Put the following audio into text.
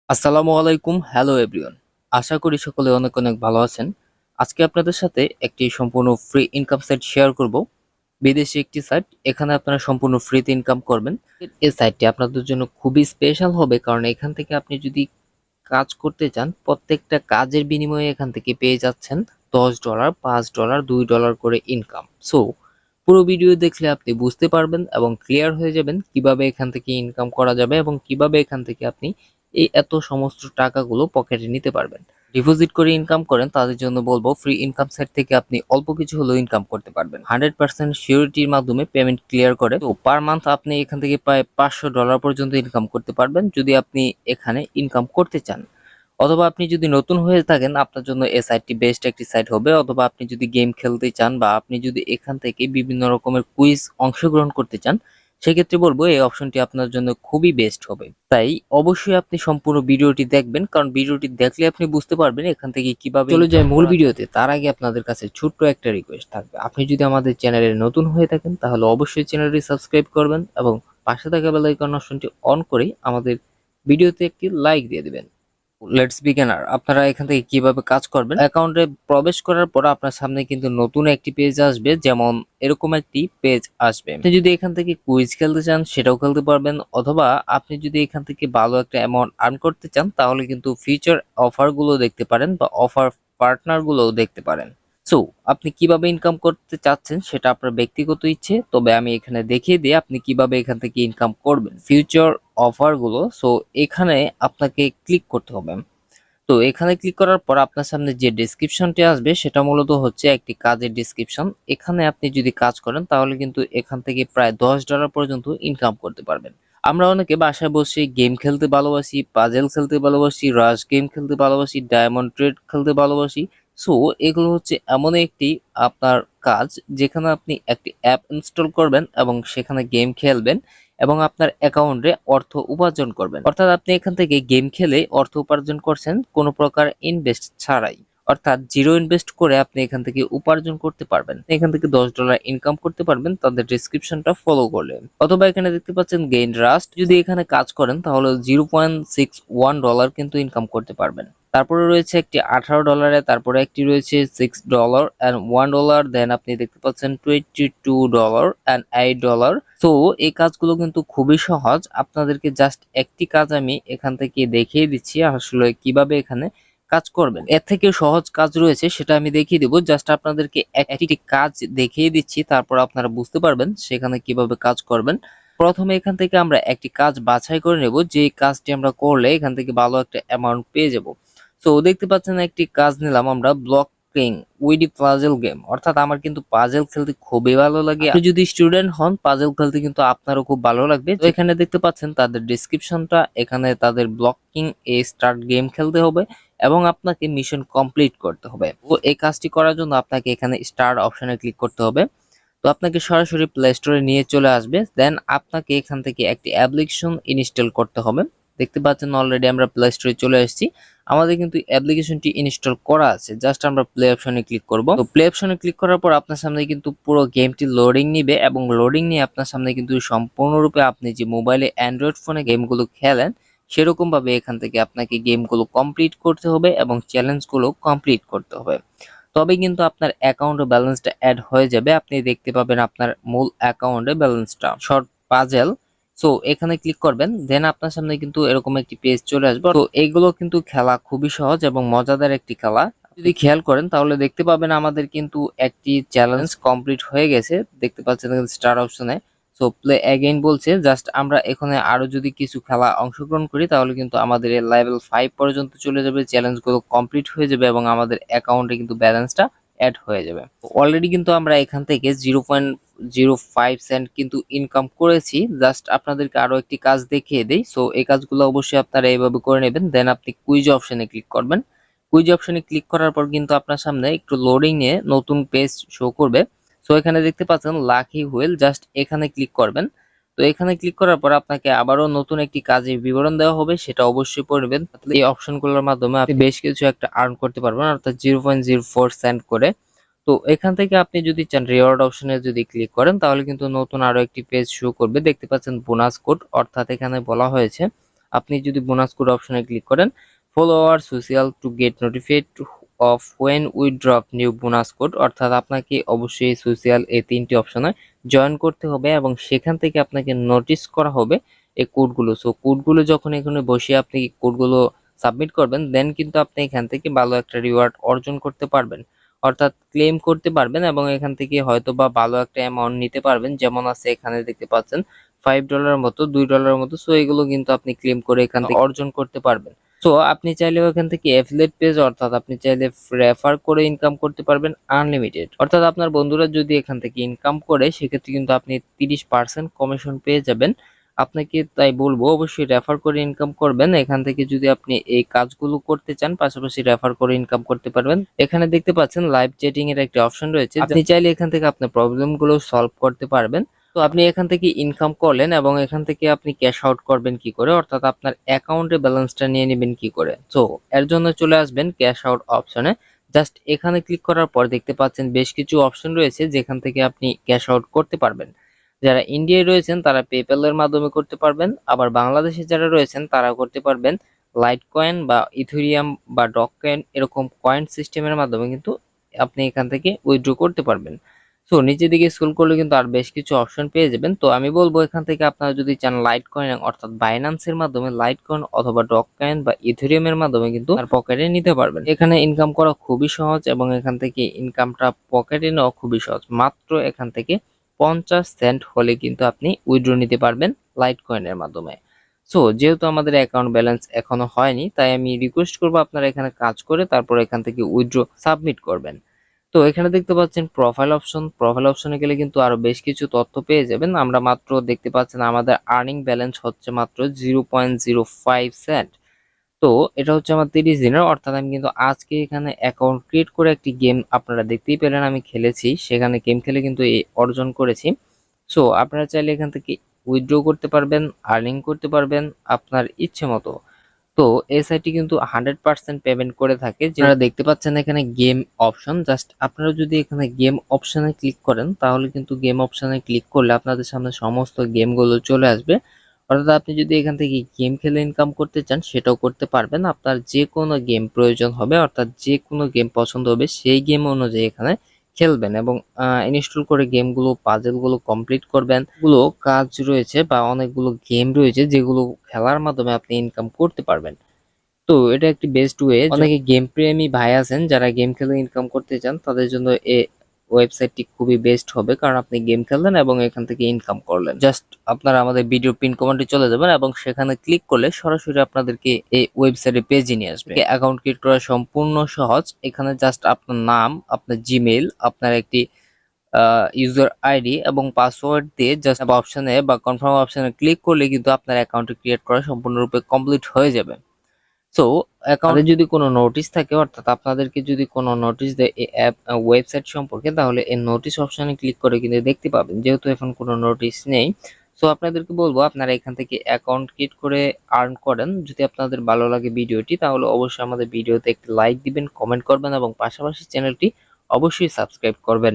আসসালামু আলাইকুম, hello everyone. আশা করি সকলে অনেক অনেক ভালো আছেন। আজকে আপনাদের সাথে একটি সম্পূর্ণ ফ্রি ইনকাম সাইট শেয়ার করব। বিদেশি একটি সাইট, এখানে আপনারা সম্পূর্ণ ফ্রিতে ইনকাম করবেন। এই সাইটটি আপনাদের জন্য খুবই স্পেশাল হবে, কারণ এখান থেকে আপনি যদি কাজ করতে চান, প্রত্যেকটা কাজের বিনিময়ে এখান থেকে পেয়ে যাচ্ছেন $10, $5, $2 করে ইনকাম। সো পুরো ভিডিও দেখলে আপনি বুঝতে পারবেন এবং ক্লিয়ার হয়ে যাবেন কিভাবে এখান থেকে ইনকাম করা যাবে এবং কিভাবে এখান থেকে আপনি এই এত সমস্ত টাকাগুলো পকেটে নিতে পারবেন। ডিপোজিট করে ইনকাম করেন তাদের জন্য বলবো, ফ্রি ইনকাম সাইট থেকে আপনি অল্প কিছু হলেও ইনকাম করতে পারবেন 100% সিওরিটির মাধ্যমে পেমেন্ট ক্লিয়ার করে। তো পার মান্থ আপনি এখান থেকে প্রায় $500 পর্যন্ত ইনকাম করতে পারবেন যদি আপনি এখানে ইনকাম করতে চান। অথবা আপনি যদি নতুন হয়ে থাকেন, আপনার জন্য এই সাইটটি বেস্ট একটি সাইট হবে। অথবা আপনি যদি গেম খেলতে চান বা আপনি যদি এখান থেকে বিভিন্ন রকমের কুইজ অংশগ্রহণ করতে চান, সেক্ষেত্রে বলবো এই অপশনটি আপনার জন্য খুবই বেস্ট হবে। তাই অবশ্যই আপনি সম্পূর্ণ ভিডিওটি দেখবেন, কারণ ভিডিওটি দেখলে আপনি বুঝতে পারবেন এখান থেকে কিভাবে চলে যায় মূল ভিডিওতে। তার আগে আপনাদের কাছে ছোট্ট একটা রিকোয়েস্ট থাকবে, আপনি যদি আমাদের চ্যানেলে নতুন হয়ে থাকেন তাহলে অবশ্যই চ্যানেলটি সাবস্ক্রাইব করবেন এবং পাশে থাকা বেল আইকন অপশনটি অন করে আমাদের ভিডিওতে একটি লাইক দিয়ে দিবেন। লেটস বিগিনার, আপনারা এখান থেকে কিভাবে কাজ করবেন। অ্যাকাউন্টে প্রবেশ করার পর আপনার সামনে কিন্তু নতুন একটি পেজ আসবে, যেমন এরকম একটি পেজ আসবে। আপনি যদি এখান থেকে কুইজ খেলতে চান সেটাও খেলতে পারবেন, অথবা আপনি যদি এখান থেকে ভালো একটা অ্যামাউন্ট আর্ন করতে চান তাহলে কিন্তু ফিউচার অফার গুলো দেখতে পারেন বা অফার পার্টনার গুলোও দেখতে পারেন। সো আপনি কিভাবে ইনকাম করতে চাচ্ছেন সেটা আপনার ব্যক্তিগত ইচ্ছে, তবে আমি এখানে দেখিয়ে দিই আপনি কিভাবে এখান থেকে ইনকাম করবেন ফিউচার অফার গুলো। সো এখানে আপনাকে ক্লিক করতে হবে। তো এখানে ক্লিক করার পর আপনার সামনে যে ডেসক্রিপশনটি আসবে সেটা মূলত হচ্ছে একটি কাজের ডেসক্রিপশন। এখানে আপনি যদি কাজ করেন তাহলে কিন্তু এখান থেকে প্রায় $10 পর্যন্ত ইনকাম করতে পারবেন। আমরা অনেকে বাসায় বসে গেম খেলতে ভালোবাসি, পাজেল খেলতে ভালোবাসি, রাশ গেম খেলতে ভালোবাসি, ডায়মন্ড ট্রেড খেলতে ভালোবাসি। সো এগুলো হচ্ছে এমন একটি আপনার কাজ যেখানে আপনি একটি অ্যাপ ইনস্টল করবেন এবং সেখানে গেম খেলবেন এবং আপনার অ্যাকাউন্টে অর্থ উপার্জন করবেন। অর্থাৎ আপনি এখান থেকে গেম খেলে অর্থ উপার্জন করছেন কোনো প্রকার ইনভেস্ট ছাড়াই। অর্থাৎ জিরো ইনভেস্ট করে আপনি এখান থেকে উপার্জন করতে পারবেন। এখান থেকে $10 ইনকাম করতে পারবেন তাদের ডেসক্রিপশনটা ফলো করলে। অথবা এখানে দেখতে পাচ্ছেন গেইন রাস্ট, যদি এখানে কাজ করেন তাহলে $0.61 কিন্তু ইনকাম করতে পারবেন। তারপরে রয়েছে একটি $18, তারপরে একটি রয়েছে $6 and $1, দেন আপনি দেখতে পাচ্ছেন $22 and $8। তো এই কাজগুলো কিন্তু খুবই সহজ, আপনাদেরকে জাস্ট একটি কাজ আমি এখান থেকে দেখিয়ে দিচ্ছি আসলে কিভাবে এখানে কাজ করবেন। এর থেকে সহজ কাজ রয়েছে সেটা আমি দেখিয়ে দিব, জাস্ট আপনাদেরকে একটি কাজ দেখিয়ে দিচ্ছি, তারপর আপনারা বুঝতে পারবেন সেখানে কিভাবে কাজ করবেন। প্রথমে এখান থেকে আমরা একটি কাজ বাছাই করে নেব, যে কাজটি আমরা করলে এখান থেকে ভালো একটা অ্যামাউন্ট পেয়ে যাব। তো দেখতে পাচ্ছেন একটি কাজ নিলাম আমরা, ব্লক উইডি পাজেল গেম। অর্থাৎ আমার কিন্তু পাজেল খেলতে খুবই ভালো লাগে। আপনি যদি স্টুডেন্ট হন পাজেল খেলতে কিন্তু আপনারও খুব ভালো লাগবে। তো এখানে দেখতে পাচ্ছেন তাদের ডেসক্রিপশনটা, এখানে তাদের ব্লকিং এ স্টার্ট গেম খেলতে হবে এবং আপনাকে মিশন কমপ্লিট করতে হবে। তো এই কাজটি করার জন্য আপনাকে এখানে স্টার্ট অপশনে ক্লিক করতে হবে। তো আপনাকে সরাসরি প্লে স্টোরে নিয়ে চলে আসবে, দেন আপনাকে এখান থেকে একটি অ্যাপ্লিকেশন ইনস্টল করতে হবে। দেখতে পাচ্ছেন অলরেডি আমরা প্লে স্টোরে চলে এসেছি, আমাদের কিন্তু অ্যাপ্লিকেশনটি ইনস্টল করা আছে। জাস্ট আমরা প্লে অপশনে ক্লিক করব। তো প্লে অপশনে ক্লিক করার পর আপনার সামনে কিন্তু পুরো গেমটি লোডিং নিবে এবং লোডিং নিয়ে আপনার সামনে কিন্তু সম্পূর্ণরূপে আপনি যে মোবাইলে অ্যান্ড্রয়েড ফোনে গেমগুলো খেলেন সেরকম ভাবে এখান থেকে আপনাকে গেমগুলো কমপ্লিট করতে হবে এবং চ্যালেঞ্জগুলো কমপ্লিট করতে হবে। তবে কিন্তু আপনার অ্যাকাউন্টে ব্যালেন্সটা অ্যাড হয়ে যাবে, আপনি দেখতে পাবেন আপনার মূল অ্যাকাউন্টে ব্যালেন্সটা। শর্ট পাজেল, সো এখানে ক্লিক করবেন, দেন আপনার সামনে কিন্তু এরকম একটি পেজ চলে আসবে। তো এইগুলো কিন্তু খেলা খুবই সহজ এবং মজাদার একটি খেলা। যদি খেয়াল করেন তাহলে দেখতে পাবেন আমাদের কিন্তু একটি চ্যালেঞ্জ কমপ্লিট হয়ে গেছে, দেখতে পাচ্ছেন স্টার অপশনে। সো প্লে অ্যাগেইন বলছে, জাস্ট আমরা এখানে আরো যদি কিছু খেলা অংশগ্রহণ করি তাহলে কিন্তু আমাদের লেভেল 5 পর্যন্ত চলে যাবে, চ্যালেঞ্জগুলো কমপ্লিট হয়ে যাবে এবং আমাদের অ্যাকাউন্টে কিন্তু ব্যালেন্সটা অ্যাড হয়ে যাবে। অলরেডি কিন্তু আমরা এখান থেকে 0.05 সেন্ট কিন্তু ইনকাম করেছি। জাস্ট আপনাদেরকে আরো একটি কাজ দেখিয়ে দেই। সো এই কাজগুলো অবশ্যই আপনারা এইভাবে করে নেবেন, দেন আপনি কুইজ অপশনে ক্লিক করবেন। কুইজ অপশনে ক্লিক করার পর কিন্তু আপনার সামনে একটু লোডিং নিয়ে নতুন পেজ শো করবে। সো এখানে দেখতে পাচ্ছেন লাকি হুইল, জাস্ট এখানে ক্লিক করবেন। তো এখানে ক্লিক করার পর আপনাকে আবারও নতুন একটি কাজের বিবরণ দেওয়া হবে, সেটা অবশ্যই পড়বেন। এই অপশনগুলোর মাধ্যমে আপনি বেশ কিছু একটা আর্ন করতে পারবেন, অর্থাৎ 0.04 সেন্ট করে। তো এখান থেকে আপনি যদি চান রিওয়ার্ড অপশনে যদি ক্লিক করেন তাহলে কিন্তু নতুন আরো একটি পেজ শো করবে। দেখতে পাচ্ছেন বোনাস কোড, অর্থাৎ এখানে বলা হয়েছে আপনি যদি বোনাস কোড অপশনে ক্লিক করেন, follow our social to get notified of when we drop new bonus code, অর্থাৎ আপনাকে অবশ্যই সোশ্যাল এই 3টি অপশনে জয়েন করতে হবে এবং সেখান থেকে আপনাকে নোটিস করা হবে এই কোডগুলো। সো কোডগুলো যখন এখানে বসে আপনি কোডগুলো সাবমিট করবেন, দেন কিন্তু আপনি এখান থেকে ভালো একটা রিওয়ার্ড অর্জন করতে পারবেন, অর্থাৎ ক্লেম করতে পারবেন এবং এখান থেকে হয়তো বা ভালো একটা অ্যামাউন্ট নিতে পারবেন। যেমন আছে এখানে দেখতে পাচ্ছেন $5 মতো, $2 মতো। সো এগুলো কিন্তু আপনি ক্লেম করে এখান থেকে অর্জন করতে পারবেন। সো আপনি চাইলেও এখান থেকে অ্যাফিলিয়েট পেজ, অর্থাৎ আপনি চাইলে রেফার করে ইনকাম করতে পারবেন আনলিমিটেড, অর্থাৎ আপনার বন্ধুরা যদি এখান থেকে ইনকাম করে সেক্ষেত্রে কিন্তু আপনি 30% কমিশন পেয়ে যাবেন। আপনাকে তাই বলবো অবশ্যই রেফার করে ইনকাম করবেন। এখান থেকে যদি আপনি এই কাজগুলো করতে চান, পাশাপাশি রেফার করে ইনকাম করতে পারবেন। এখানে দেখতে পাচ্ছেন লাইভ চ্যাটিং এর একটা অপশন রয়েছে, আপনি চাইলে এখান থেকে আপনার প্রবলেম গুলো সলভ করতে পারবেন। তো আপনি এখান থেকে ইনকাম করলেন এবং এখান থেকে আপনি ক্যাশ আউট করবেন কি করে, অর্থাৎ আপনার অ্যাকাউন্টে ব্যালেন্সটা নিয়ে নেবেন কি করে। তো এর জন্য চলে আসবেন ক্যাশ আউট অপশনে। জাস্ট এখানে ক্লিক করার পর দেখতে পাচ্ছেন বেশ কিছু অপশন রয়েছে যেখান থেকে আপনি ক্যাশ আউট করতে পারবেন। যারা ইন্ডিয়ায় রয়েছেন তারা পেপ্যাল এর মাধ্যমে করতে পারবেন, আবার বাংলাদেশে যারা রয়েছেন তারা করতে পারবেন লাইট কয়েন বা ইথেরিয়াম বা ডগ কয়েন, এরকম কয়েন সিস্টেমের মাধ্যমে কিন্তু আপনি এখান থেকে উইথড্র করতে পারবেন। সো নিচের দিকে স্ক্রল করলে কিন্তু আর বেশ কিছু অপশন পেয়ে যাবেন। তো আমি বলবো এখান থেকে আপনারা যদি চান লাইট কয়েন অর্থাৎ বাইন্যান্সের মাধ্যমে লাইট কয়েন অথবা ডগ কয়েন বা ইথেরিয়ামের মাধ্যমে কিন্তু আর পকেটে নিতে পারবেন। এখানে ইনকাম করা খুবই সহজ এবং এখান থেকে ইনকামটা পকেটে নেওয়া খুবই সহজ। মাত্র এখান থেকে 50 সেন্ট হলে কিন্তু আপনি উইথড্র নিতে পারবেন লাইট কয়েনের মাধ্যমে। সো যেহেতু আমাদের অ্যাকাউন্ট ব্যালেন্স এখনো হয়নি, তাই আমি রিকোয়েস্ট করবো আপনারা এখানে কাজ করে তারপর এখান থেকে উইথড্র সাবমিট করবেন। তো এখানে দেখতে পাচ্ছেন প্রোফাইল অপশন, প্রোফাইল অপশনে গেলে কিন্তু আরো বেশ কিছু তথ্য পেয়ে যাবেন। আমরা মাত্র দেখতে পাচ্ছেন আমাদের আর্নিং ব্যালেন্স হচ্ছে মাত্র 0.05 সেন্ট। তো এটা হচ্ছে আমার 30 দিনের, অর্থাৎ আমি কিন্তু আজকে এখানে অ্যাকাউন্ট ক্রিয়েট করে একটি গেম আপনারা দেখতেই পেলেন আমি খেলেছি, সেখানে গেম খেলে কিন্তু এই অর্জন করেছি। সো আপনারা চাইলে এখান থেকে উইথড্র করতে পারবেন, আর্নিং করতে পারবেন আপনার ইচ্ছে মতো। তো এসআইটি কিন্তু 100% পেমেন্ট করে থাকে। যারা দেখতে পাচ্ছেন এখানে গেম অপশন, জাস্ট আপনারা যদি এখানে গেম অপশনে ক্লিক করেন তাহলে কিন্তু গেম অপশনে ক্লিক করলে আপনাদের সামনে সমস্ত গেমগুলো চলে আসবে। অর্থাৎ আপনি যদি এখান থেকে গেম খেলে ইনকাম করতে চান সেটাও করতে পারবেন। আপনার যে কোনো গেম প্রয়োজন হবে, অর্থাৎ যে কোনো গেম পছন্দ হবে সেই গেম অনুযায়ী এখানে খেলবেন এবং ইনস্টল করে গেমগুলো পাজেলগুলো কমপ্লিট করবেন। গুলো কাজ রয়েছে বা অনেকগুলো গেম রয়েছে যেগুলো খেলার মাধ্যমে আপনি ইনকাম করতে পারবেন। তো এটা একটি বেস্ট ওয়ে। অনেকে গেম প্রেমী ভাই আছেন যারা গেম খেলে ইনকাম করতে চান, তাদের জন্য এই ওয়েবসাইটটি খুবই বেস্ট হবে, কারণ আপনি গেম খেললেন এবং এখান থেকে ইনকাম করলেন। জাস্ট আপনারা আমাদের ভিডিও পিন কমেন্টে চলে যাবেন এবং সেখানে ক্লিক করলে সরাসরি আপনাদেরকে এই ওয়েবসাইটে পেজে নিয়ে আসবে। অ্যাকাউন্ট ক্রিয়েট করা সম্পূর্ণ সহজ। এখানে জাস্ট আপনার নাম, আপনার জিমেইল, আপনার একটি ইউজার আইডি এবং পাসওয়ার্ড দিয়ে জাস্ট অপশনে বা কনফার্ম অপশনে ক্লিক করলে কিন্তু আপনার অ্যাকাউন্ট ক্রিয়েট করা সম্পূর্ণরূপে কমপ্লিট হয়ে যাবে। সো অ্যাকাউন্টে যদি কোনো নোটিশ থাকে, অর্থাৎ আপনাদেরকে যদি কোনো নোটিশ দেয় এই অ্যাপ ওয়েবসাইট সম্পর্কে, তাহলে এই নোটিশ অপশনে ক্লিক করে কিন্তু দেখতে পাবেন। যেহেতু এখন কোনো নোটিশ নেই, সো আপনাদেরকে বলবো আপনারা এখান থেকে অ্যাকাউন্ট ক্রিয়েট করে আর্ন করেন। যদি আপনাদের ভালো লাগে ভিডিওটি তাহলে অবশ্যই আমাদের ভিডিওতে একটি লাইক দিবেন, কমেন্ট করবেন এবং পাশাপাশি চ্যানেলটি অবশ্যই সাবস্ক্রাইব করবেন।